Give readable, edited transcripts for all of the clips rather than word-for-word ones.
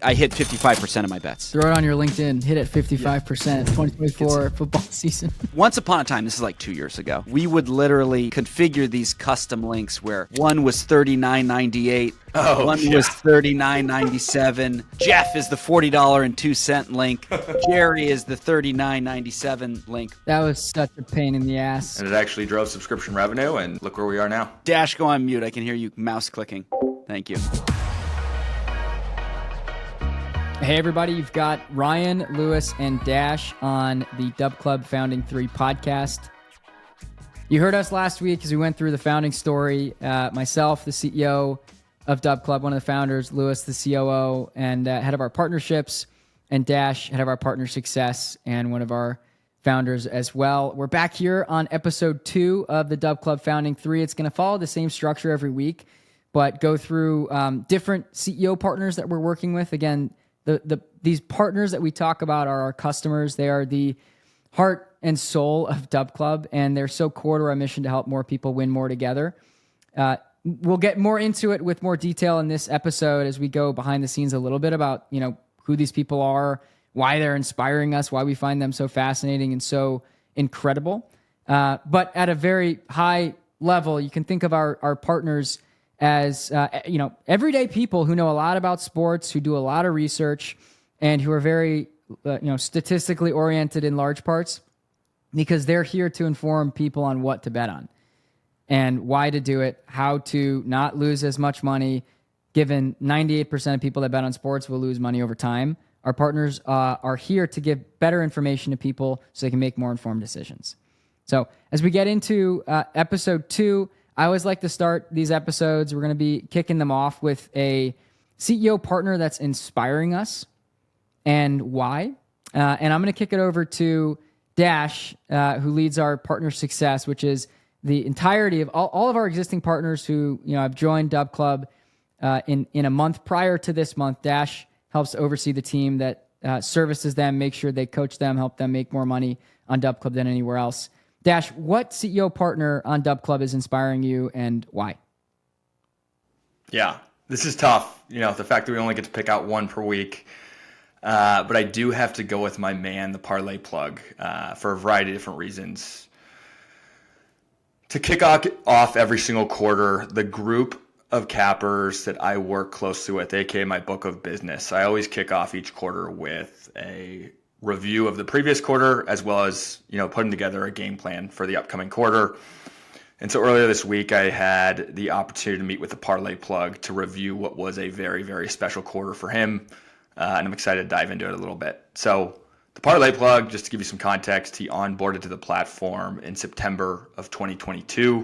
I hit 55% of my bets. Throw it on your LinkedIn. Hit at 55%. 2024 football season. Once upon a time, this is like 2 years ago, we would literally configure these custom links where one was $39.98, one was $39.97. Jeff is the $40.02 link. Jerry is the $39.97 link. That was such a pain in the ass. And it actually drove subscription revenue, and look where we are now. Dash, go on mute. I can hear you mouse clicking. Thank you. Hey everybody, you've got Ryan, Lewis, and Dash on the DubClub Founding 3 podcast. You heard us last week as we went through the founding story. Myself, the CEO of DubClub, one of the founders, Lewis, the COO, and head of our partnerships, and Dash, head of our partner success, and one of our founders as well. We're back here on episode 2 of the DubClub Founding 3. It's going to follow the same structure every week, but go through different CEO partners that we're working with. Again, these partners that we talk about are our customers. They are the heart and soul of DubClub, and they're so core to our mission to help more people win more together. We'll get more into it with more detail in this episode as we go behind the scenes a little bit about, who these people are, why they're inspiring us, why we find them so fascinating and so incredible. But at a very high level, you can think of our partners as everyday people who know a lot about sports, who do a lot of research, and who are very statistically oriented in large parts, because they're here to inform people on what to bet on and why to do it, how to not lose as much money, given 98% of people that bet on sports will lose money over time. Our partners are here to give better information to people so they can make more informed decisions. So as we get into episode 2, I always like to start these episodes. We're going to be kicking them off with a CEO partner that's inspiring us and why. And I'm going to kick it over to Dash, who leads our partner success, which is the entirety of all of our existing partners who have joined DubClub in a month prior to this month. Dash helps oversee the team that services them, make sure they coach them, help them make more money on DubClub than anywhere else. Dash, what CEO partner on DubClub is inspiring you and why? Yeah, this is tough. The fact that we only get to pick out one per week. But I do have to go with my man, the parlay plug, for a variety of different reasons. To kick off every single quarter, the group of cappers that I work closely with, aka my book of business, I always kick off each quarter with a review of the previous quarter, as well as putting together a game plan for the upcoming quarter. And so earlier this week, I had the opportunity to meet with the parlay plug to review what was a very, very special quarter for him, and I'm excited to dive into it a little bit. So the parlay plug, just to give you some context, he onboarded to the platform in September of 2022.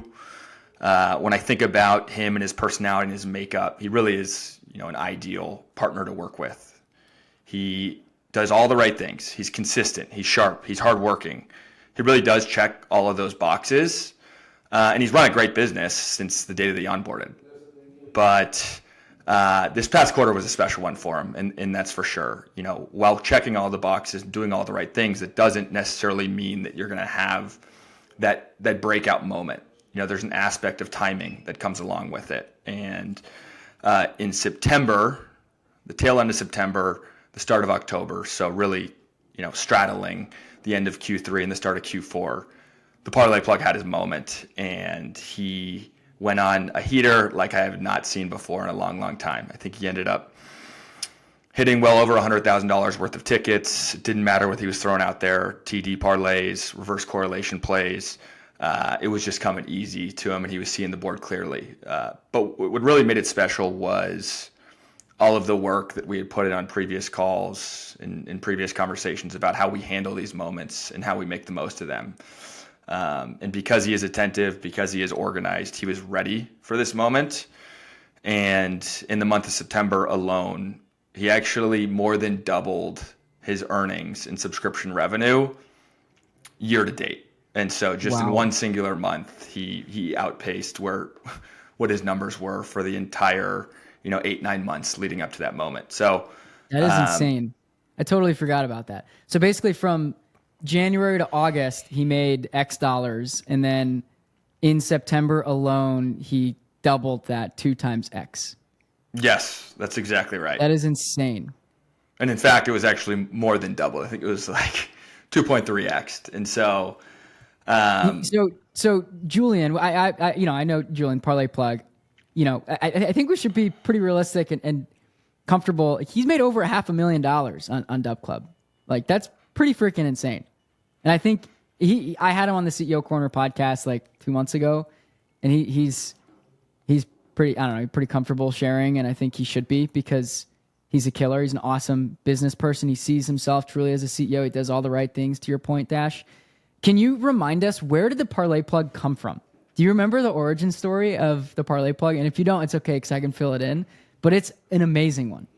When I think about him and his personality and his makeup, he really is an ideal partner to work with. He does all the right things. He's consistent. He's sharp. He's hardworking. He really does check all of those boxes. And he's run a great business since the day that he onboarded. But this past quarter was a special one for him, and that's for sure. While checking all the boxes and doing all the right things, it doesn't necessarily mean that you're going to have that breakout moment. There's an aspect of timing that comes along with it. And in September, the tail end of September, the start of October, so really, straddling the end of Q3 and the start of Q4, the parlay plug had his moment, and he went on a heater like I have not seen before in a long, long time. I think he ended up hitting well over $100,000 worth of tickets. It didn't matter what he was throwing out there, TD parlays, reverse correlation plays. It was just coming easy to him, and he was seeing the board clearly. But what really made it special was all of the work that we had put in on previous calls and in previous conversations about how we handle these moments and how we make the most of them. And because he is attentive, because he is organized, he was ready for this moment. And in the month of September alone, he actually more than doubled his earnings in subscription revenue year to date. And so just in one singular month, he outpaced what his numbers were for the entire 8-9 months leading up to that moment. So that is insane. I totally forgot about that. So basically from January to August, he made X dollars. And then in September alone, he doubled that 2 times X. Yes, that's exactly right. That is insane. And in fact, it was actually more than double. I think it was like 2.3x. And so, so Julian, I know Julian, Parlay Plug. I think we should be pretty realistic and comfortable. He's made over $500,000 on DubClub. Like, that's pretty freaking insane. And I think I had him on the CEO Corner podcast like 2 months ago, and he's pretty, I don't know, pretty comfortable sharing, and I think he should be, because he's a killer. He's an awesome business person. He sees himself truly as a CEO. He does all the right things, to your point, Dash. Can you remind us, where did the Parlay Plug come from? Do you remember the origin story of the Parlay Plug? And if you don't, it's okay, because I can fill it in. But it's an amazing one.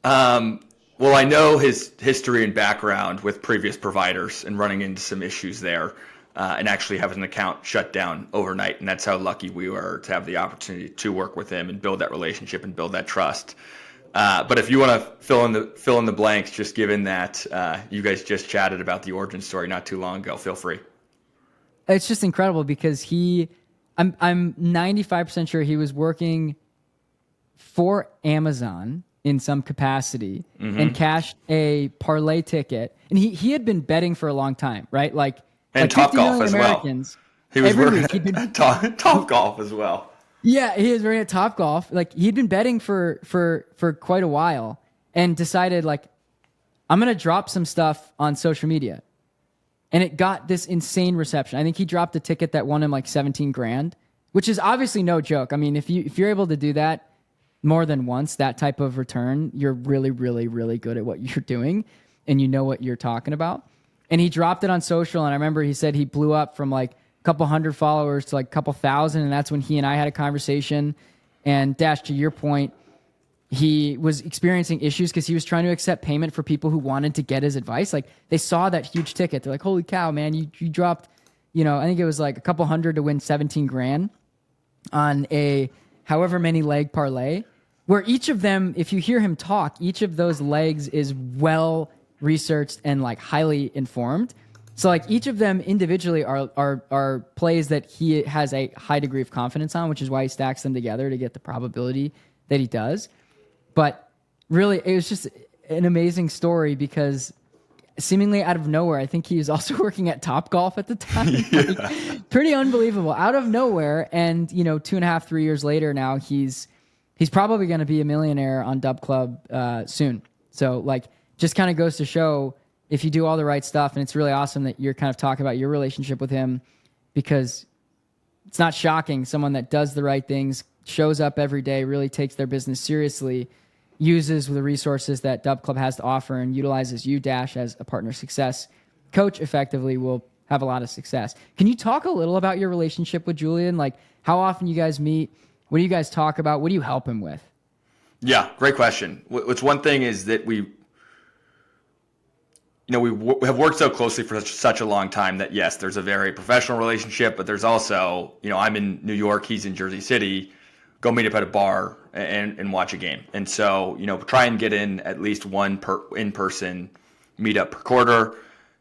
Well, I know his history and background with previous providers and running into some issues there, and actually having an account shut down overnight. And that's how lucky we were to have the opportunity to work with him and build that relationship and build that trust. But if you want to fill in the blanks, just given that you guys just chatted about the origin story not too long ago, feel free. It's just incredible, because I'm 95% sure he was working for Amazon in some capacity, and cashed a parlay ticket. And he had been betting for a long time, right? And Topgolf as well. He was working at Topgolf as well. Yeah, he was working at Topgolf. Like, he'd been betting for quite a while, and decided, like, I'm going to drop some stuff on social media. And it got this insane reception. I think he dropped a ticket that won him like 17 grand, which is obviously no joke. I mean, if you're able to do that more than once, that type of return, you're really, really, really good at what you're doing, and you know what you're talking about. And he dropped it on social, and I remember he said he blew up from like a couple hundred followers to like a couple thousand, and that's when he and I had a conversation. And Dash, to your point, he was experiencing issues because he was trying to accept payment for people who wanted to get his advice. Like, they saw that huge ticket. They're like, holy cow, man, you dropped, I think it was like a couple hundred to win 17 grand on a however many leg parlay, where each of them, if you hear him talk, each of those legs is well researched and like highly informed. So like each of them individually are plays that he has a high degree of confidence on, which is why he stacks them together to get the probability that he does. But really, it was just an amazing story, because seemingly out of nowhere, I think he was also working at Topgolf at the time. Yeah. Like, pretty unbelievable, out of nowhere. And 2.5, 3 years later, now he's probably going to be a millionaire on DubClub soon. So like, just kind of goes to show, if you do all the right stuff, and it's really awesome that you're kind of talking about your relationship with him, because it's not shocking. Someone that does the right things, shows up every day, really takes their business seriously, uses the resources that DubClub has to offer, and utilizes you, Dash, as a partner success coach effectively, will have a lot of success. Can you talk a little about your relationship with Julian? Like, how often you guys meet? What do you guys talk about? What do you help him with? Yeah, great question. What's one thing is that we have worked so closely for such a long time that, yes, there's a very professional relationship, but there's also, I'm in New York, he's in Jersey City, go meet up at a bar and watch a game. And so, try and get in at least one in-person meetup per quarter.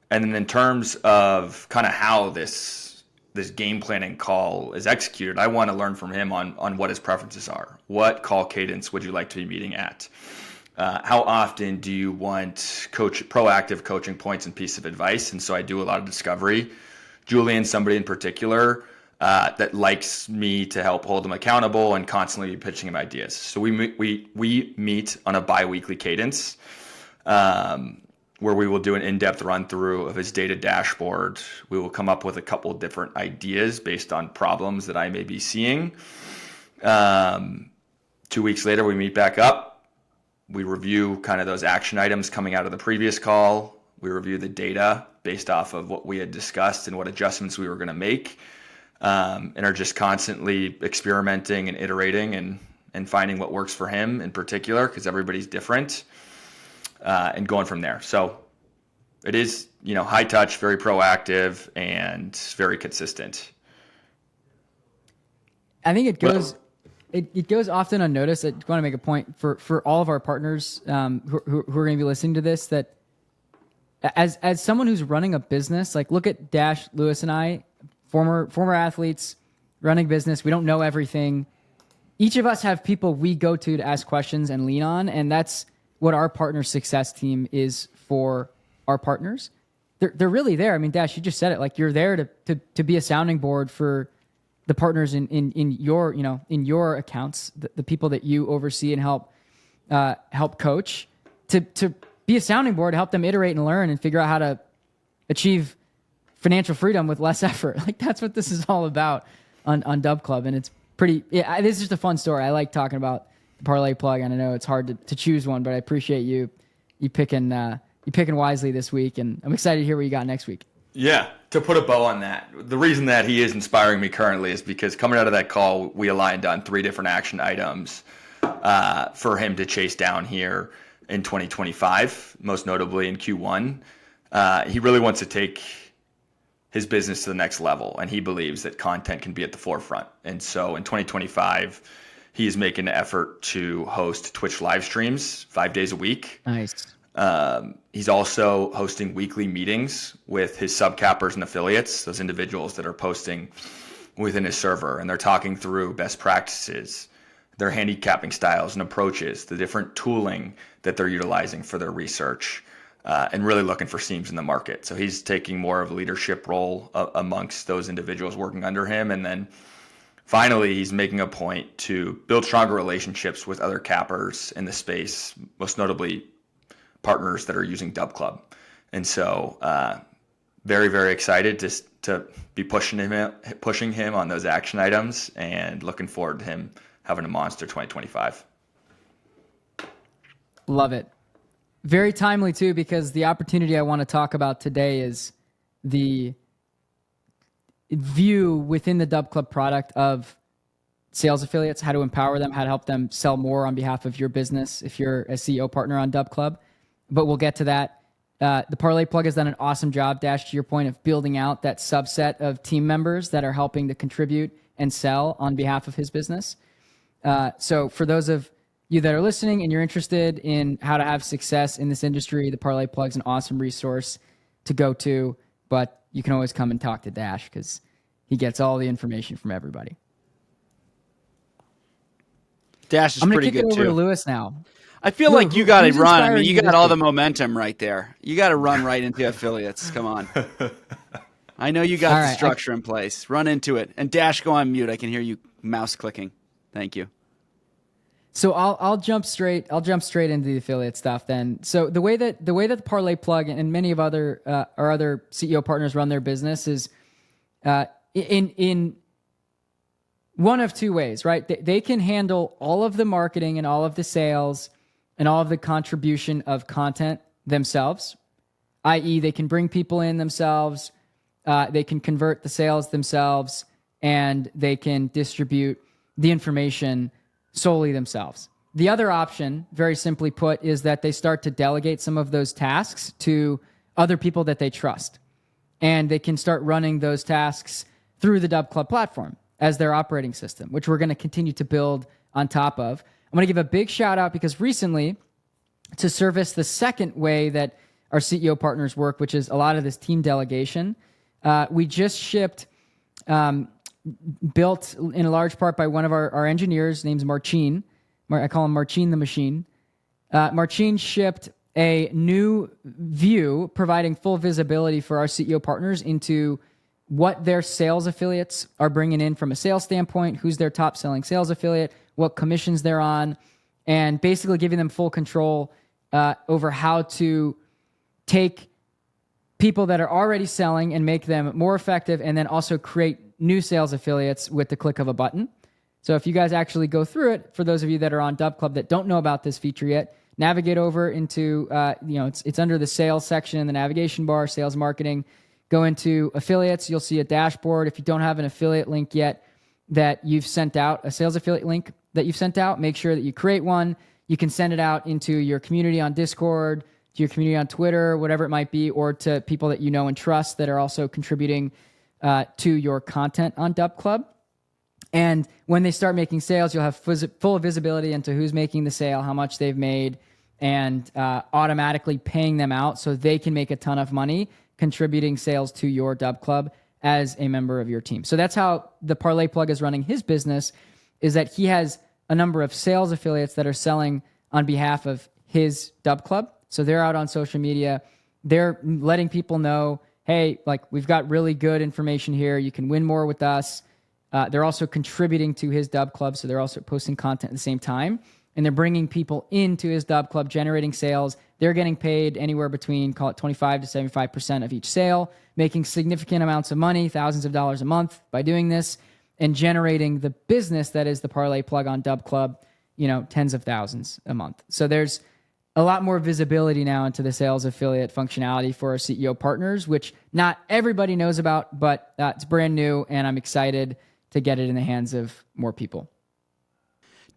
And then in terms of kind of how this game planning call is executed, I want to learn from him on what his preferences are. What call cadence would you like to be meeting at? How often do you want proactive coaching points and piece of advice? And so I do a lot of discovery. Julian, somebody in particular that likes me to help hold him accountable and constantly be pitching him ideas. So we meet on a bi-weekly cadence where we will do an in-depth run through of his data dashboard. We will come up with a couple of different ideas based on problems that I may be seeing. 2 weeks later, we meet back up. We review kind of those action items coming out of the previous call. We review the data based off of what we had discussed and what adjustments we were going to make, and are just constantly experimenting and iterating and finding what works for him in particular, because everybody's different, and going from there. So it is, high touch, very proactive, and very consistent. I think it goes... It goes often unnoticed. I want to make a point for all of our partners who are going to be listening to this, that as someone who's running a business, like, look at Dash, Lewis, and I, former athletes running business. We don't know everything. Each of us have people we go to ask questions and lean on, and that's what our partner success team is for our partners. They're really there. I mean, Dash, you just said it. Like, you're there to be a sounding board for the partners in your, in your accounts, the people that you oversee and help coach, to be a sounding board, help them iterate and learn and figure out how to achieve financial freedom with less effort. Like, that's what this is all about on DubClub. And it's pretty, this is just a fun story. I like talking about the parlay plug, and I know it's hard to choose one, but I appreciate you picking wisely this week, and I'm excited to hear what you got next week. Yeah, to put a bow on that, the reason that he is inspiring me currently is because coming out of that call, we aligned on 3 different action items for him to chase down here in 2025, most notably in Q1. He really wants to take his business to the next level, and he believes that content can be at the forefront. And so in 2025, he is making an effort to host Twitch live streams 5 days a week. Nice. He's also hosting weekly meetings with his subcappers and affiliates, those individuals that are posting within his server, and they're talking through best practices, their handicapping styles and approaches, the different tooling that they're utilizing for their research, and really looking for seams in the market. So he's taking more of a leadership role amongst those individuals working under him. And then finally, he's making a point to build stronger relationships with other cappers in the space, most notably partners that are using DubClub. And so very, very excited to be pushing him on those action items, and looking forward to him having a monster 2025. Love it. Very timely too, because the opportunity I want to talk about today is the view within the DubClub product of sales affiliates, how to empower them, how to help them sell more on behalf of your business if you're a CEO partner on DubClub. But we'll get to that. The Parlay Plug has done an awesome job, Dash, to your point, of building out that subset of team members that are helping to contribute and sell on behalf of his business. So for those of you that are listening and you're interested in how to have success in this industry, the Parlay Plug is an awesome resource to go to, but you can always come and talk to Dash because he gets all the information from everybody. Dash is pretty good too. I'm going to kick it over to Lewis now. I feel like you got to run. I mean, you got all the momentum right there. You got to run right into affiliates. Come on. I know you got the structure in place. Run into it. And Dash, go on mute. I can hear you mouse clicking. Thank you. So I'll jump straight into the affiliate stuff then. So the way that the Parlay Plug and many of our other CEO partners run their business is in one of two ways, right? They can handle all of the marketing and all of the sales and all of the contribution of content themselves, i.e. they can bring people in themselves, they can convert the sales themselves, and they can distribute the information solely themselves. The other option, very simply put, is that they start to delegate some of those tasks to other people that they trust, and they can start running those tasks through the DubClub platform as their operating system, which we're going to continue to build on top of. I'm going to give a big shout out because recently, to service the second way that our CEO partners work, which is a lot of this team delegation, we just shipped, built in a large part by one of our engineers, his name's Marcin. I call him Marcin the Machine. Marcin shipped a new view providing full visibility for our CEO partners into what their sales affiliates are bringing in from a sales standpoint, who's their top selling sales affiliate, what commissions they're on, and basically giving them full control over how to take people that are already selling and make them more effective, and then also create new sales affiliates with the click of a button. So if you guys actually go through it, for those of you that are on DubClub that don't know about this feature yet, navigate over into, it's under the sales section in the navigation bar, sales marketing. Go into affiliates. You'll see a dashboard. If you don't have an affiliate link yet that you've sent out, a sales affiliate link that you've sent out, make sure that you create one. You can send it out into your community on Discord, to your community on Twitter, whatever it might be, or to people that you know and trust that are also contributing to your content on DubClub. And when they start making sales, you'll have full visibility into who's making the sale, how much they've made, and automatically paying them out so they can make a ton of money contributing sales to your DubClub as a member of your team. So that's how the Parlay Plug is running his business, is that he has a number of sales affiliates that are selling on behalf of his DubClub. So they're out on social media. They're letting people know, hey, like we've got really good information here. You can win more with us. They're also contributing to his DubClub. So they're also posting content at the same time. And they're bringing people into his DubClub, generating sales. They're getting paid anywhere between, call it 25 to 75% of each sale, making significant amounts of money, thousands of dollars a month by doing this, and generating the business that is the parlay plug on DubClub, tens of thousands a month. So there's a lot more visibility now into the sales affiliate functionality for our CEO partners, which not everybody knows about, but it's brand new, and I'm excited to get it in the hands of more people.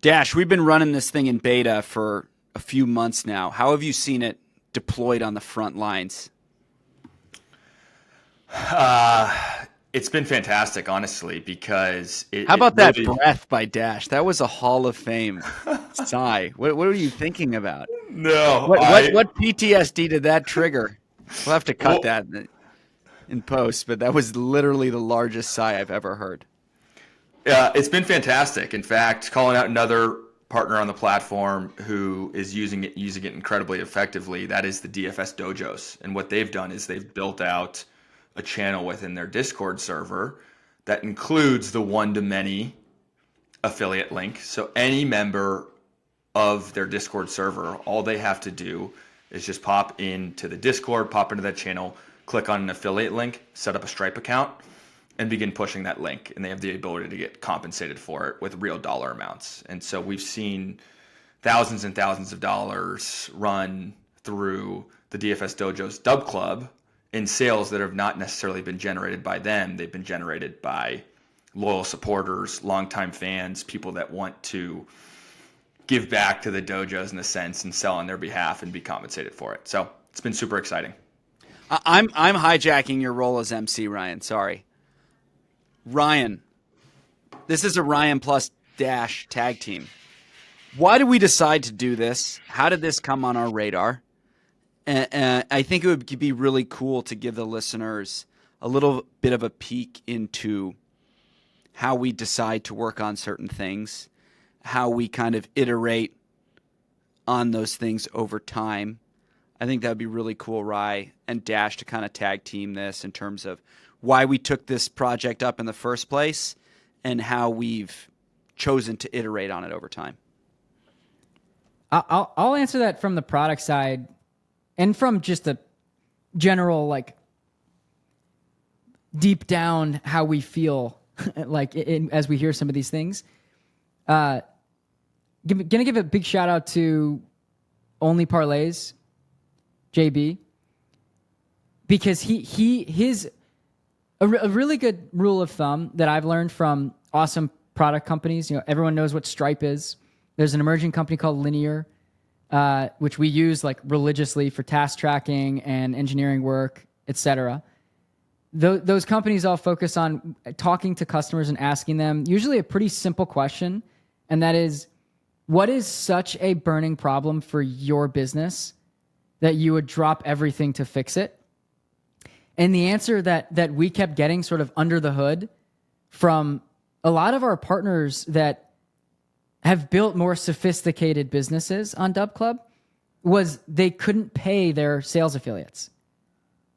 Dash, we've been running this thing in beta for a few months now. How have you seen it deployed on the front lines? It's been fantastic, honestly, because How about that breath by Dash? That was a Hall of Fame sigh. What were you thinking about? No. What PTSD did that trigger? We'll have to cut that in post, but that was literally the largest sigh I've ever heard. It's been fantastic. In fact, calling out another partner on the platform who is using it incredibly effectively, that is the DFS dojos. And what they've done is they've built out a channel within their Discord server that includes the one-to-many affiliate link. So any member of their Discord server, all they have to do is just pop into the Discord, pop into that channel, click on an affiliate link, set up a Stripe account, and begin pushing that link. And they have the ability to get compensated for it with real dollar amounts. And so we've seen thousands and thousands of dollars run through the DFS Dojo's DubClub in sales that have not necessarily been generated by them. They've been generated by loyal supporters, longtime fans, people that want to give back to the dojos in a sense and sell on their behalf and be compensated for it. So it's been super exciting. I'm hijacking your role as MC, Ryan. Sorry. Ryan, this is a Ryan plus Dash tag team. Why did we decide to do this? How did this come on our radar? And I think it would be really cool to give the listeners a little bit of a peek into how we decide to work on certain things, how we kind of iterate on those things over time. I think that would be really cool, Rye and Dash, to kind of tag team this in terms of why we took this project up in the first place and how we've chosen to iterate on it over time. I'll answer that from the product side and from just a general, like, deep down how we feel like as we hear some of these things. Gonna give a big shout out to Only Parlays, JB, because his a really good rule of thumb that I've learned from awesome product companies. Everyone knows what Stripe is. There's an emerging company called Linear, which we use like religiously for task tracking and engineering work, etc. Those companies all focus on talking to customers and asking them usually a pretty simple question, and that is, what is such a burning problem for your business that you would drop everything to fix it? And the answer that we kept getting sort of under the hood from a lot of our partners that have built more sophisticated businesses on DubClub was they couldn't pay their sales affiliates.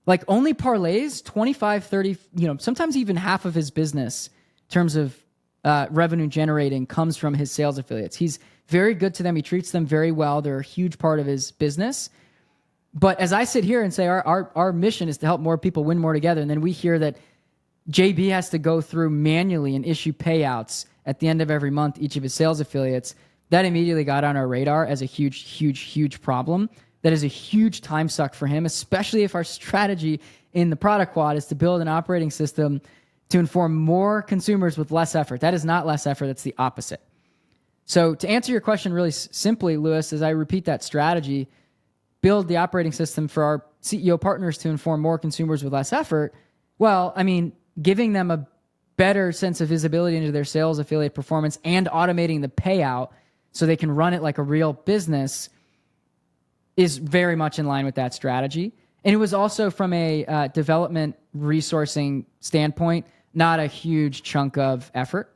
Like Only Parlays, 25, 30, sometimes even half of his business in terms of revenue generating comes from his sales affiliates. He's very good to them. He treats them very well. They're a huge part of his business. But as I sit here and say our mission is to help more people win more together, and then we hear that JB has to go through manually and issue payouts at the end of every month, each of his sales affiliates, that immediately got on our radar as a huge, huge, huge problem. That is a huge time suck for him, especially if our strategy in the product quad is to build an operating system to inform more consumers with less effort. That is not less effort. That's the opposite. So to answer your question really simply, Lewis, as I repeat that strategy, build the operating system for our CEO partners to inform more consumers with less effort. Well, I mean, giving them a better sense of visibility into their sales affiliate performance and automating the payout so they can run it like a real business is very much in line with that strategy. And it was also from a development resourcing standpoint, not a huge chunk of effort.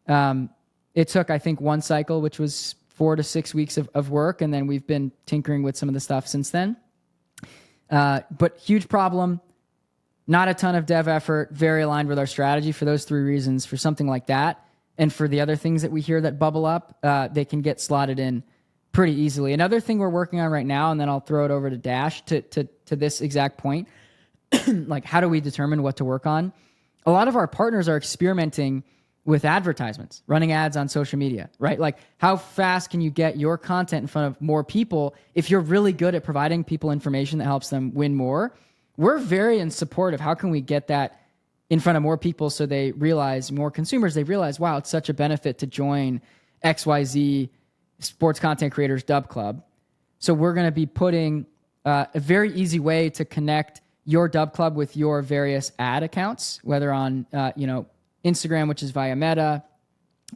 It took, I think, one cycle, which was 4 to 6 weeks of work, and then we've been tinkering with some of the stuff since then. But huge problem, not a ton of dev effort, very aligned with our strategy for those 3 reasons. For something like that, and for the other things that we hear that bubble up, they can get slotted in pretty easily. Another thing we're working on right now, and then I'll throw it over to Dash to this exact point, like how do we determine what to work on? A lot of our partners are experimenting with advertisements, running ads on social media, right? Like how fast can you get your content in front of more people if you're really good at providing people information that helps them win more? We're very in support of how can we get that in front of more people so they realize, more consumers, they realize, wow, it's such a benefit to join XYZ sports content creators DubClub. So we're going to be putting a very easy way to connect your DubClub with your various ad accounts, whether on Instagram, which is via Meta,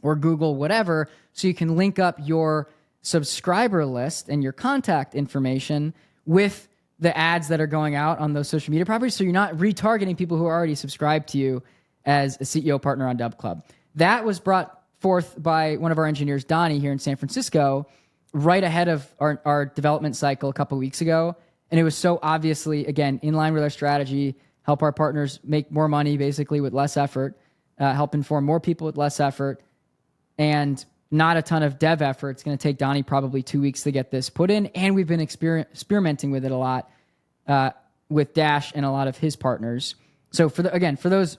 or Google, whatever, so you can link up your subscriber list and your contact information with the ads that are going out on those social media properties, so you're not retargeting people who are already subscribed to you as a CEO partner on DubClub. That was brought forth by one of our engineers, Donnie, here in San Francisco, right ahead of our development cycle a couple of weeks ago. And it was so obviously, again, in line with our strategy, help our partners make more money basically with less effort, help inform more people with less effort, and not a ton of dev effort. It's going to take Donnie probably 2 weeks to get this put in. And we've been experimenting with it a lot with Dash and a lot of his partners. So for those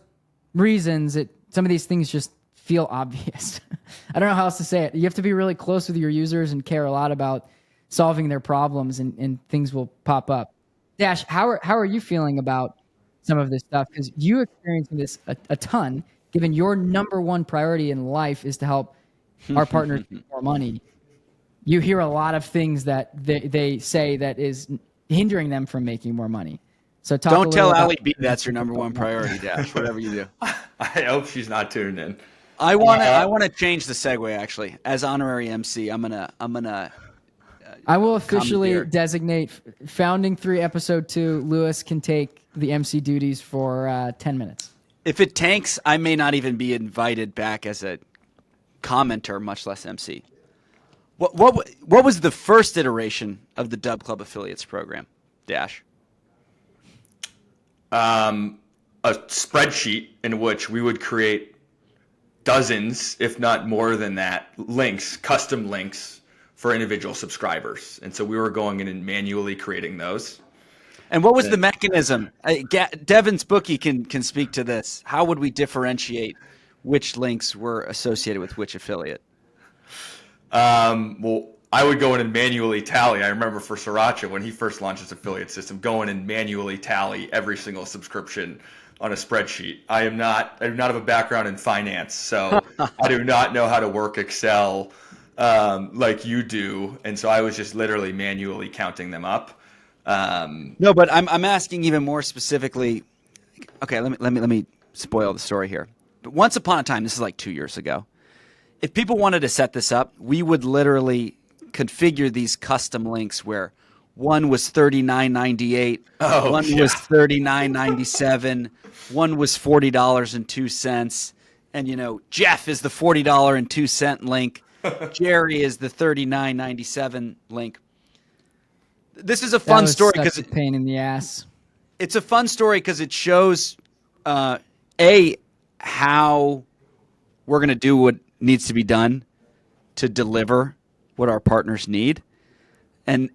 reasons, some of these things just feel obvious. I don't know how else to say it. You have to be really close with your users and care a lot about solving their problems, and things will pop up. Dash, how are you feeling about some of this stuff? Because you experiencing this a ton, given your number one priority in life is to help our partners make more money. You hear a lot of things that they say that is hindering them from making more money. So don't tell Ali B that's your number one priority, Dash. Whatever you do. I hope she's not tuned in. I want to change the segue. Actually, as honorary MC, I'm gonna. I will officially designate Founding 3 Episode 2. Lewis can take the MC duties for 10 minutes. If it tanks, I may not even be invited back as a commenter, much less MC. What was the first iteration of the DubClub affiliates program, Dash? A spreadsheet in which we would create dozens, if not more than that, links, custom links for individual subscribers. And so we were going in and manually creating those. And what was the mechanism? Devin's bookie can speak to this. How would we differentiate which links were associated with which affiliate? Well, I would go in and manually tally. I remember for Sriracha, when he first launched his affiliate system, going and manually tally every single subscription on a spreadsheet. I do not have a background in finance, so I do not know how to work Excel like you do. And so I was just literally manually counting them up. No, but I'm asking even more specifically. Okay, let me spoil the story here. But once upon a time, this is like 2 years ago, if people wanted to set this up, we would literally configure these custom links where one was $39.98, one was $39.97, one was $40.02, and Jeff is the $40.02 link, Jerry is the $39.97 link. This is a fun story because it's a pain in the ass. It's a fun story because it shows how we're going to do what needs to be done to deliver what our partners need. And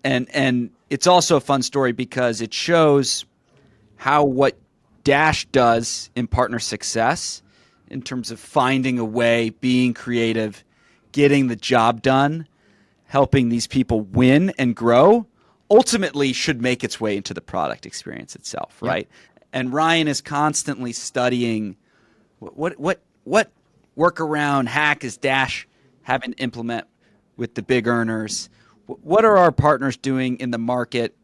it's also a fun story because it shows how what Dash does in partner success in terms of finding a way, being creative, getting the job done, helping these people win and grow, ultimately should make its way into the product experience itself, right? Yep. And Ryan is constantly studying what workaround hack is Dash having to implement with the big earners. What are our partners doing in the market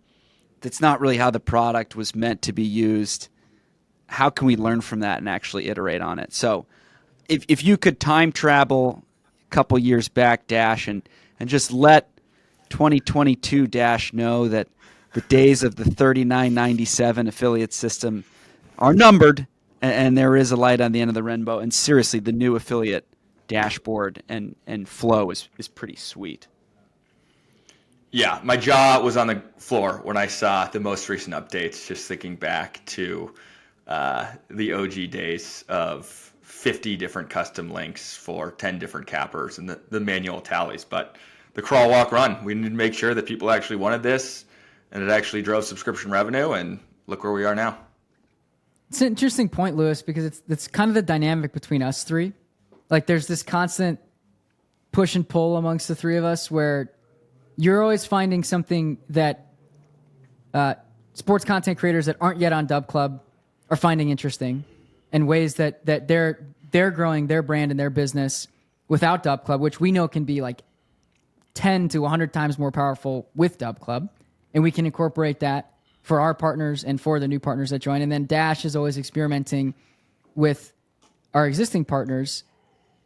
that's not really how the product was meant to be used? How can we learn from that and actually iterate on it? So if you could time travel a couple years back, Dash, and just let 2022 Dash know that the days of the $39.97 affiliate system are numbered, and there is a light on the end of the rainbow. And seriously, the new affiliate dashboard and flow is pretty sweet. Yeah, my jaw was on the floor when I saw the most recent updates, just thinking back to the OG days of 50 different custom links for 10 different cappers and the manual tallies. But the crawl, walk, run, we need to make sure that people actually wanted this and it actually drove subscription revenue, and look where we are now. It's an interesting point, Lewis, because it's kind of the dynamic between us three. Like there's this constant push and pull amongst the three of us where you're always finding something that sports content creators that aren't yet on DubClub are finding interesting, and ways that they're growing their brand and their business without DubClub, which we know can be like 10 to 100 times more powerful with DubClub. And we can incorporate that for our partners and for the new partners that join. And then Dash is always experimenting with our existing partners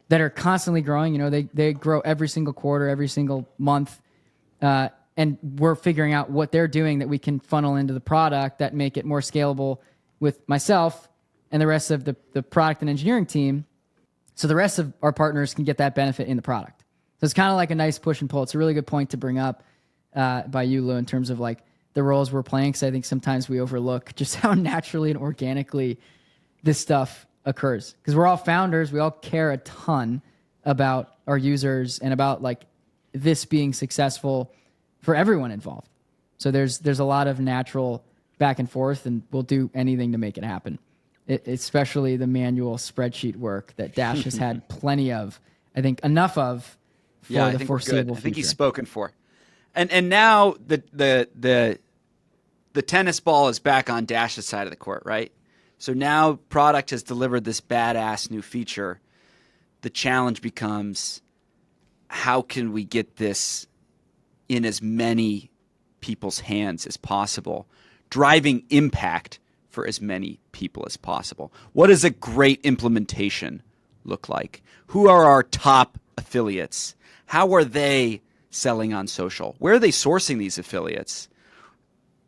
that are constantly growing. You know, they grow every single quarter, every single month. And we're figuring out what they're doing that we can funnel into the product that make it more scalable with myself and the rest of the product and engineering team. So the rest of our partners can get that benefit in the product. So it's kind of like a nice push and pull. It's a really good point to bring up by you, Lou, in terms of like the roles we're playing. Because I think sometimes we overlook just how naturally and organically this stuff occurs. Because we're all founders. We all care a ton about our users and about like this being successful for everyone involved. So there's a lot of natural back and forth, and we'll do anything to make it happen. Especially the manual spreadsheet work that Dash has had plenty of, I think enough of for the foreseeable future. I think he's spoken for. And now the tennis ball is back on Dash's side of the court, right? So now product has delivered this badass new feature. The challenge becomes, how can we get this in as many people's hands as possible, driving impact for as many people as possible? What does a great implementation look like? Who are our top affiliates? How are they selling on social? Where are they sourcing these affiliates?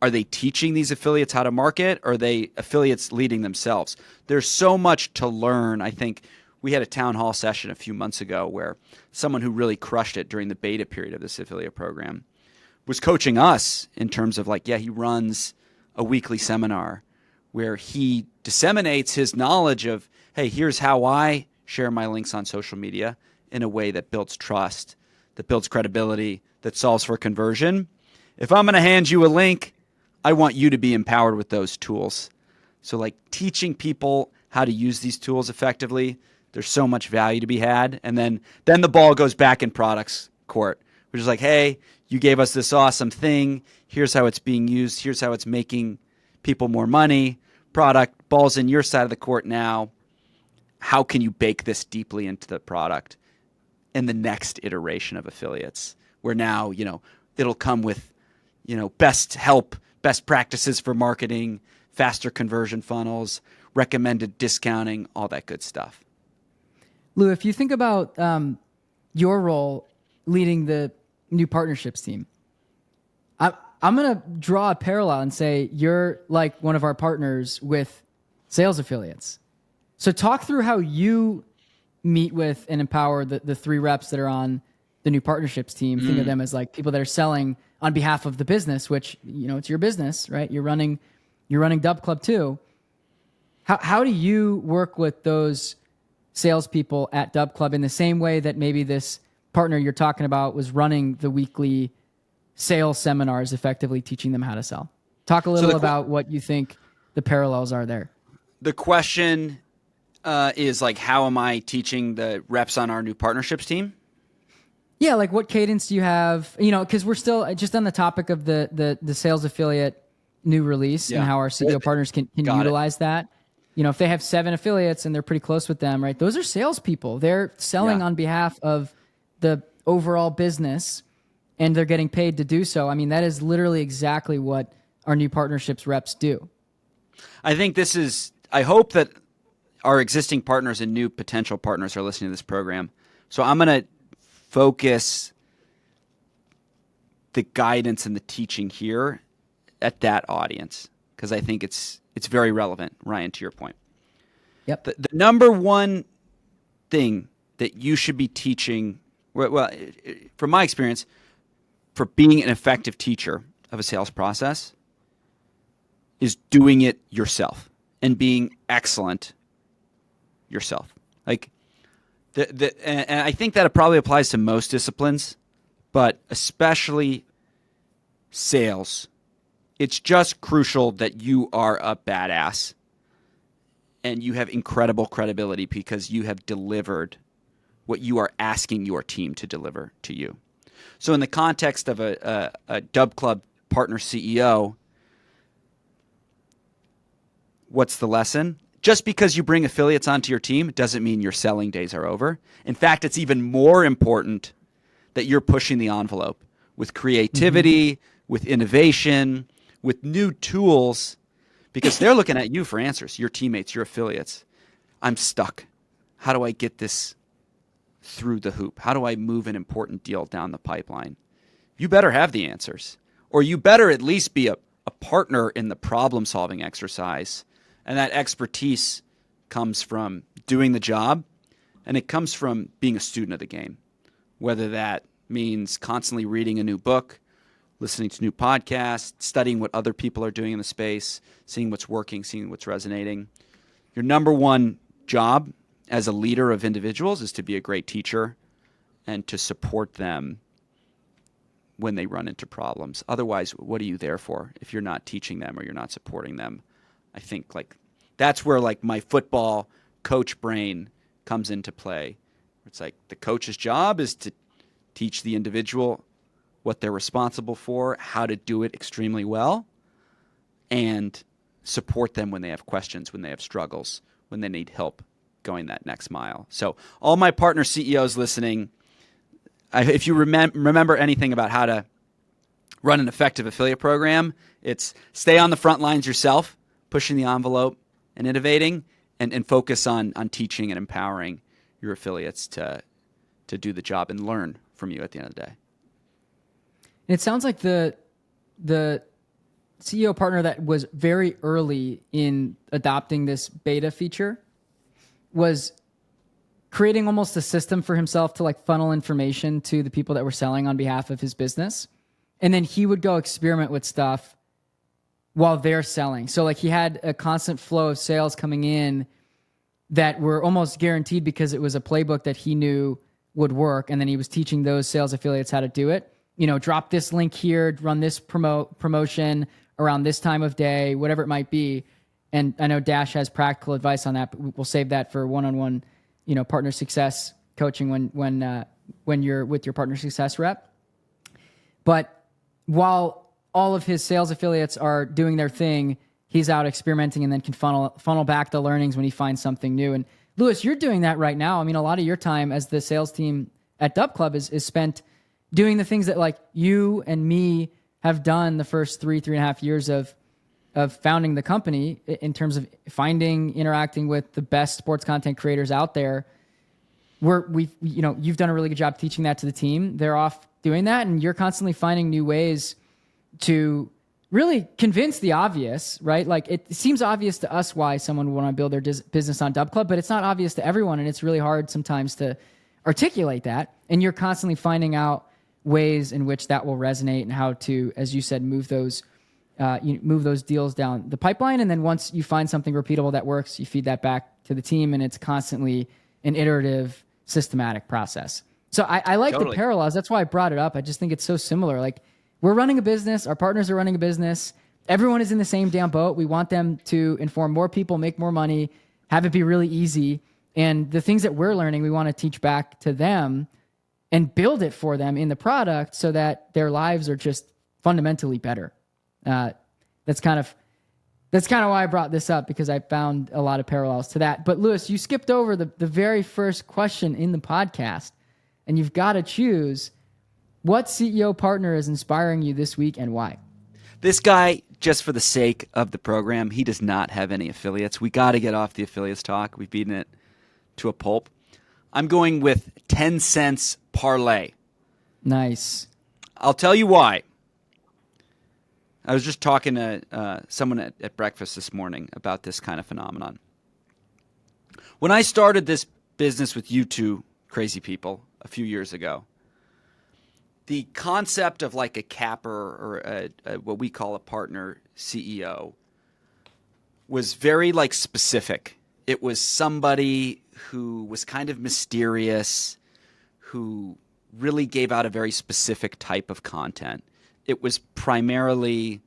Are they teaching these affiliates how to market? Or are they affiliates leading themselves? There's so much to learn. I think we had a town hall session a few months ago where someone who really crushed it during the beta period of this affiliate program was coaching us in terms of like, yeah, he runs a weekly seminar where he disseminates his knowledge of, hey, here's how I share my links on social media in a way that builds trust, that builds credibility, that solves for conversion. If I'm going to hand you a link, I want you to be empowered with those tools. So like teaching people how to use these tools effectively, there's so much value to be had. And then the ball goes back in products court, which is like, hey, you gave us this awesome thing. Here's how it's being used. Here's how it's making people more money. Product, ball's in your side of the court now. How can you bake this deeply into the product in the next iteration of affiliates, where now, you know, it'll come with, you know, best practices for marketing, faster conversion funnels, recommended discounting, all that good stuff. Lou, if you think about your role leading the new partnerships team, I'm going to draw a parallel and say you're like one of our partners with sales affiliates. So talk through how you meet with and empower the three reps that are on the new partnerships team. Think of them as like people that are selling on behalf of the business, which, you know, it's your business, right? You're running DubClub too. How do you work with those salespeople at DubClub in the same way that maybe this partner you're talking about was running the weekly sales seminars, effectively teaching them how to sell? Talk a little about what you think the parallels are there. The question is like, how am I teaching the reps on our new partnerships team? Yeah, like what cadence do you have? You know, because we're still just on the topic of the sales affiliate new release and how our CEO partners can utilize that. You know, if they have 7 affiliates and they're pretty close with them, right? Those are salespeople. They're selling on behalf of the overall business, and they're getting paid to do so. I mean, that is literally exactly what our new partnerships reps do. I think I hope that our existing partners and new potential partners are listening to this program. So I'm going to focus the guidance and the teaching here at that audience, because I think it's very relevant, Ryan, to your point. Yep. The number one thing that you should be teaching, well, from my experience, for being an effective teacher of a sales process is doing it yourself and being excellent yourself. Like and I think that it probably applies to most disciplines, but especially sales. It's just crucial that you are a badass and you have incredible credibility because you have delivered what you are asking your team to deliver to you. So in the context of a DubClub partner CEO, what's the lesson? Just because you bring affiliates onto your team doesn't mean your selling days are over. In fact, it's even more important that you're pushing the envelope with creativity, with innovation, with new tools, because they're looking at you for answers, your teammates, your affiliates. I'm stuck. How do I get this through the hoop? How do I move an important deal down the pipeline? You better have the answers, or you better at least be a partner in the problem-solving exercise. And that expertise comes from doing the job, and it comes from being a student of the game, whether that means constantly reading a new book, listening to new podcasts, studying what other people are doing in the space, seeing what's working, seeing what's resonating. Your number one job as a leader of individuals is to be a great teacher and to support them when they run into problems. Otherwise, what are you there for if you're not teaching them or you're not supporting them? I think that's where my football coach brain comes into play. It's like the coach's job is to teach the individual what they're responsible for, how to do it extremely well, and support them when they have questions, when they have struggles, when they need help going that next mile. So all my partner CEOs listening, if you remember anything about how to run an effective affiliate program, it's stay on the front lines yourself, pushing the envelope and innovating, and focus on teaching and empowering your affiliates to do the job and learn from you at the end of the day. It sounds like the CEO partner that was very early in adopting this beta feature was creating almost a system for himself to funnel information to the people that were selling on behalf of his business. And then he would go experiment with stuff while they're selling. So he had a constant flow of sales coming in that were almost guaranteed because it was a playbook that he knew would work. And then he was teaching those sales affiliates how to do it. Drop this link here, run this promotion around this time of day, whatever it might be. And I know Dash has practical advice on that, but we'll save that for one-on-one, partner success coaching when you're with your partner success rep. But while all of his sales affiliates are doing their thing, he's out experimenting and then can funnel back the learnings when he finds something new. And Lewis, you're doing that right now. I mean, a lot of your time as the sales team at DubClub is spent doing the things that you and me have done the first 3.5 years of founding the company, in terms of interacting with the best sports content creators out there. You've done a really good job teaching that to the team. They're off doing that, and you're constantly finding new ways to really convince the obvious, right? It seems obvious to us why someone would want to build their business on DubClub, but it's not obvious to everyone, and it's really hard sometimes to articulate that. And you're constantly finding out ways in which that will resonate and how to, as you said, move those deals down the pipeline. And then once you find something repeatable that works, you feed that back to the team, and it's constantly an iterative, systematic process. So I like the parallels. That's why I brought it up. I just think it's so similar. We're running a business. Our partners are running a business. Everyone is in the same damn boat. We want them to inform more people, make more money, have it be really easy. And the things that we're learning, we want to teach back to them and build it for them in the product so that their lives are just fundamentally better. That's kind of why I brought this up, because I found a lot of parallels to that. But Lewis, you skipped over the very first question in the podcast, and you've got to choose what CEO partner is inspiring you this week and why. This guy, just for the sake of the program, he does not have any affiliates. We got to get off the affiliates talk. We've beaten it to a pulp. I'm going with 10 cents parlay. Nice. I'll tell you why. I was just talking to someone at breakfast this morning about this kind of phenomenon. When I started this business with you two crazy people a few years ago, the concept of like a capper or what we call a partner CEO was very like specific. It was somebody who was kind of mysterious, who really gave out a very specific type of content. It was primarily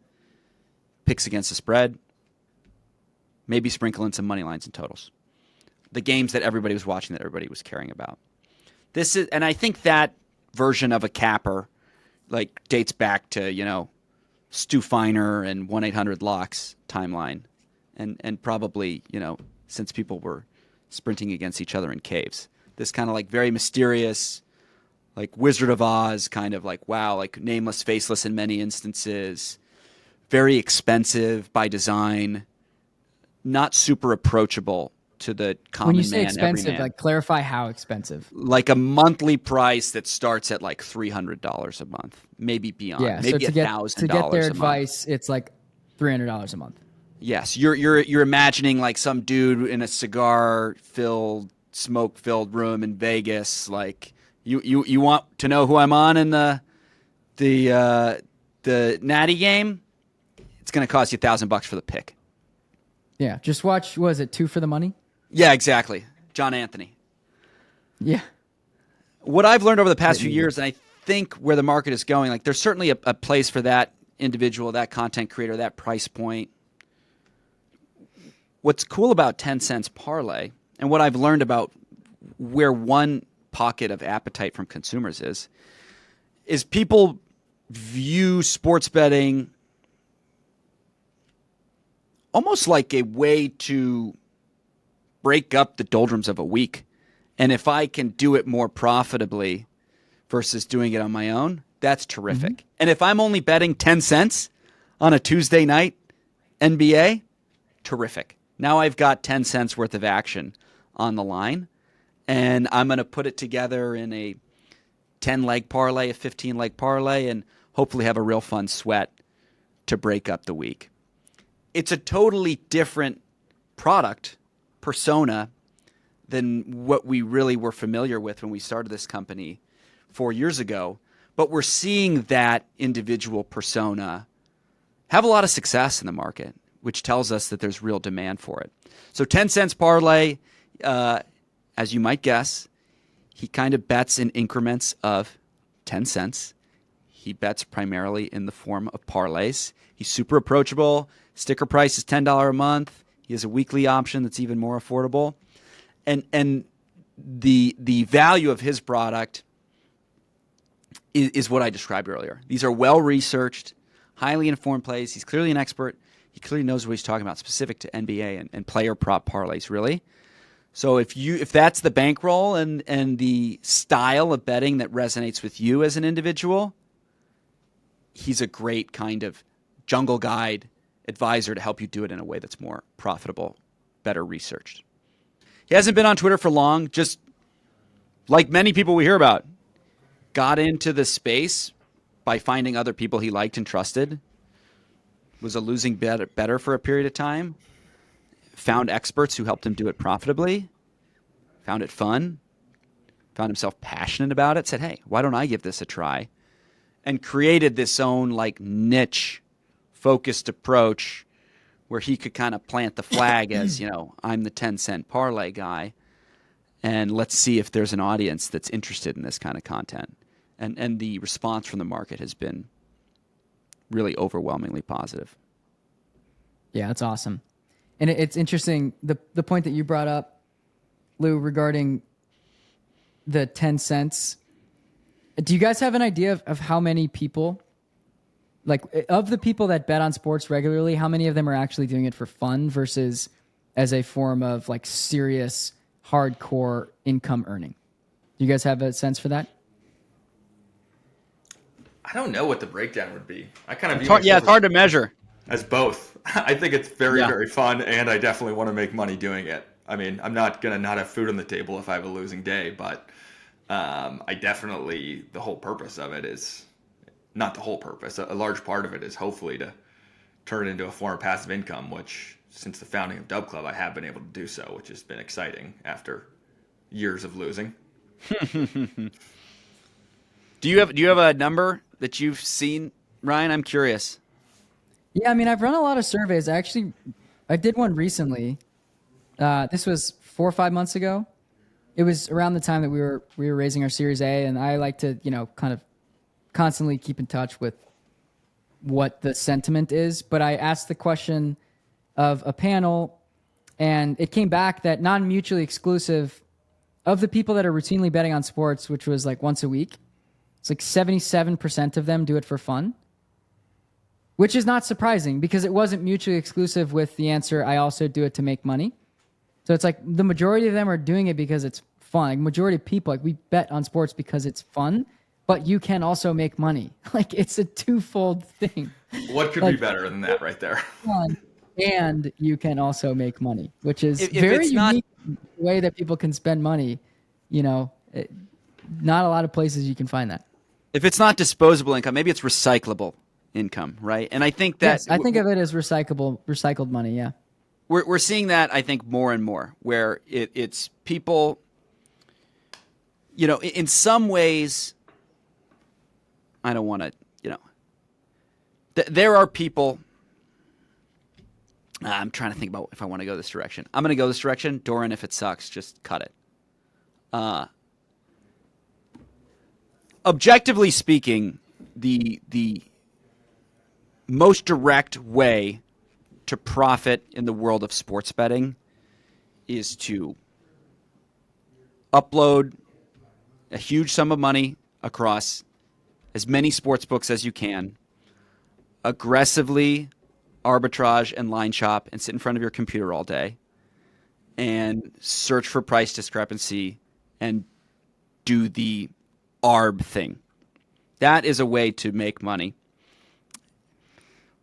picks against the spread, maybe sprinkle in some money lines and totals. The games that everybody was watching, that everybody was caring about. And I think that version of a capper like dates back to, Stu Feiner and 1-800-LOCKS timeline. And probably, since people were sprinting against each other in caves. This kind of like very mysterious, like Wizard of Oz kind of like, wow, like nameless, faceless in many instances, very expensive by design, not super approachable to the common man. When you say expensive, everyman. like clarify how expensive. Like a monthly price that starts at like $300 a month, maybe beyond, Yeah, maybe so $1,000 to get their a advice, it's like $300 a month. Yes, you're imagining like some dude in a cigar-filled, smoke-filled room in Vegas. Like you want to know who I'm on in the Natty game? It's going to cost you $1,000 for the pick. Yeah, just watch. Was it 2 for the money? Yeah, exactly. John Anthony. Yeah. What I've learned over the past few years, and I think where the market is going, like there's certainly a place for that individual, that content creator, that price point. What's cool about 10 cents parlay, and what I've learned about where one pocket of appetite from consumers is people view sports betting almost like a way to break up the doldrums of a week. And if I can do it more profitably versus doing it on my own, that's terrific. Mm-hmm. And if I'm only betting 10 cents on a Tuesday night NBA, terrific. Now I've got 10 cents worth of action on the line, and I'm going to put it together in a 10-leg parlay, a 15-leg parlay, and hopefully have a real fun sweat to break up the week. It's a totally different product, persona, than what we really were familiar with when we started this company 4 years ago. But we're seeing that individual persona have a lot of success in the market, which tells us that there's real demand for it. So 10 cents parlay, as you might guess, he kind of bets in increments of 10 cents. He bets primarily in the form of parlays. He's super approachable. Sticker price is $10 a month. He has a weekly option that's even more affordable. And the value of his product is what I described earlier. These are well-researched, highly informed plays. He's clearly an expert. He clearly knows what he's talking about, specific to NBA and player prop parlays, really. So if that's the bankroll and the style of betting that resonates with you as an individual, he's a great kind of jungle guide advisor to help you do it in a way that's more profitable, better researched. He hasn't been on Twitter for long, just like many people we hear about. Got into the space by finding other people he liked and trusted. Was a losing better for a period of time. Found experts who helped him do it profitably. Found it fun. Found himself passionate about it. Said, hey, why don't I give this a try? And created this own like niche focused approach where he could kind of plant the flag as, I'm the 10 cent parlay guy. And let's see if there's an audience that's interested in this kind of content. And the response from the market has been really overwhelmingly positive. Yeah, that's awesome. And it's interesting, the point that you brought up, Lou, regarding the 10 cents. Do you guys have an idea of how many people, like of the people that bet on sports regularly, how many of them are actually doing it for fun versus as a form of like serious, hardcore income earning? Do you guys have a sense for that? I don't know what the breakdown would be. I kind of it's hard to measure. As both. I think it's very, very fun, and I definitely want to make money doing it. I mean, I'm not going to not have food on the table if I have a losing day, but I definitely, the whole purpose of it is, not the whole purpose, a large part of it is hopefully to turn it into a form of passive income, which since the founding of DubClub, I have been able to do so, which has been exciting after years of losing. Do you have a number that you've seen, Ryan? I'm curious. Yeah, I mean, I've run a lot of surveys. I did one recently. This was 4 or 5 months ago. It was around the time that we were raising our Series A, and I like to, kind of constantly keep in touch with what the sentiment is. But I asked the question of a panel, and it came back that non-mutually exclusive of the people that are routinely betting on sports, which was like once a week, it's like 77% of them do it for fun, which is not surprising because it wasn't mutually exclusive with the answer, I also do it to make money. So it's like the majority of them are doing it because it's fun. Like majority of people, like we bet on sports because it's fun, but you can also make money. Like it's a twofold thing. What could be better than that right there? Fun, and you can also make money, which is If very it's not- unique way that people can spend money. Not a lot of places you can find that. If it's not disposable income, maybe it's recyclable income, right? And I think that Yes, I think of it as recycled money. Yeah. we're seeing that, I think, more and more, where it's people, in some ways, I don't want to, there are people, I'm trying to think about if I want to go this direction. I'm going to go this direction. Doran, if it sucks, just cut it. Objectively speaking, the most direct way to profit in the world of sports betting is to upload a huge sum of money across as many sports books as you can, aggressively arbitrage and line shop and sit in front of your computer all day and search for price discrepancy and do the ARB thing. That is a way to make money.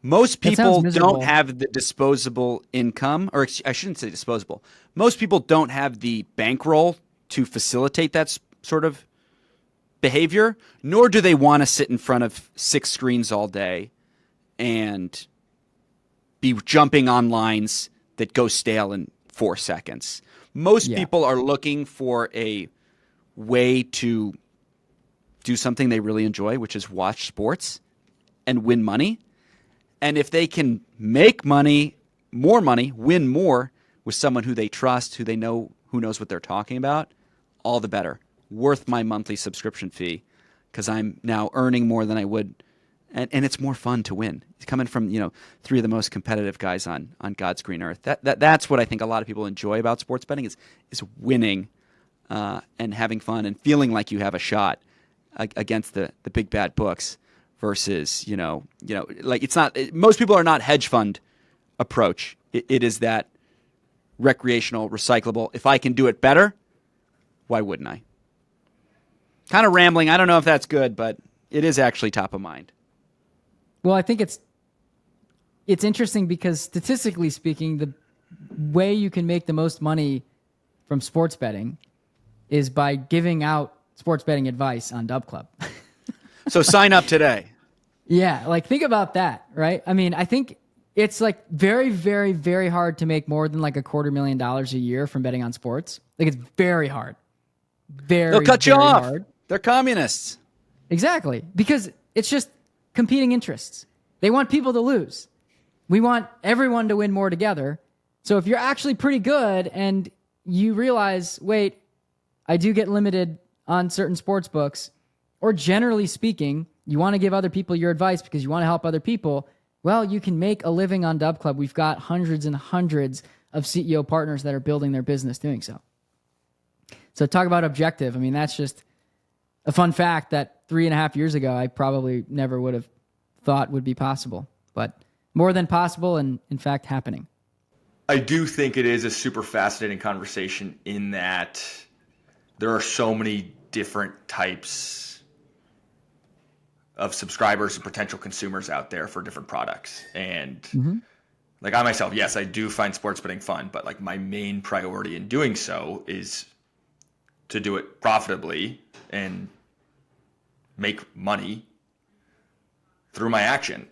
Most people don't have the disposable income, or I shouldn't say disposable. Most people don't have the bankroll to facilitate that sort of behavior, nor do they want to sit in front of 6 screens all day and be jumping on lines that go stale in 4 seconds. Most people are looking for a way to do something they really enjoy, which is watch sports and win money. And if they can make money, more money, win more with someone who they trust, who they know, who knows what they're talking about, all the better. Worth my monthly subscription fee because I'm now earning more than I would. And it's more fun to win. It's coming from, 3 of the most competitive guys on God's green earth. That's what I think a lot of people enjoy about sports betting is winning and having fun and feeling like you have a shot against the big bad books versus, like it's not, most people are not hedge fund approach. It is that recreational, recyclable. If I can do it better, why wouldn't I? Kind of rambling. I don't know if that's good, but it is actually top of mind. Well, I think it's interesting because statistically speaking, the way you can make the most money from sports betting is by giving out sports betting advice on DubClub. So sign up today. Yeah, like think about that, right? I mean, I think it's like very, very, very hard to make more than like $250,000 a year from betting on sports. Like it's very hard. They'll cut you off. Hard. They're communists. Exactly. Because it's just competing interests. They want people to lose. We want everyone to win more together. So if you're actually pretty good and you realize, wait, I do get limited on certain sports books, or generally speaking, you want to give other people your advice because you want to help other people, well, you can make a living on DubClub. We've got hundreds and hundreds of CEO partners that are building their business doing so. So talk about objective. I mean, that's just a fun fact that 3.5 years ago, I probably never would have thought would be possible, but more than possible and in fact happening. I do think it is a super fascinating conversation in that there are so many different types of subscribers and potential consumers out there for different products. And like I myself, yes, I do find sports betting fun, but like my main priority in doing so is to do it profitably and make money through my action.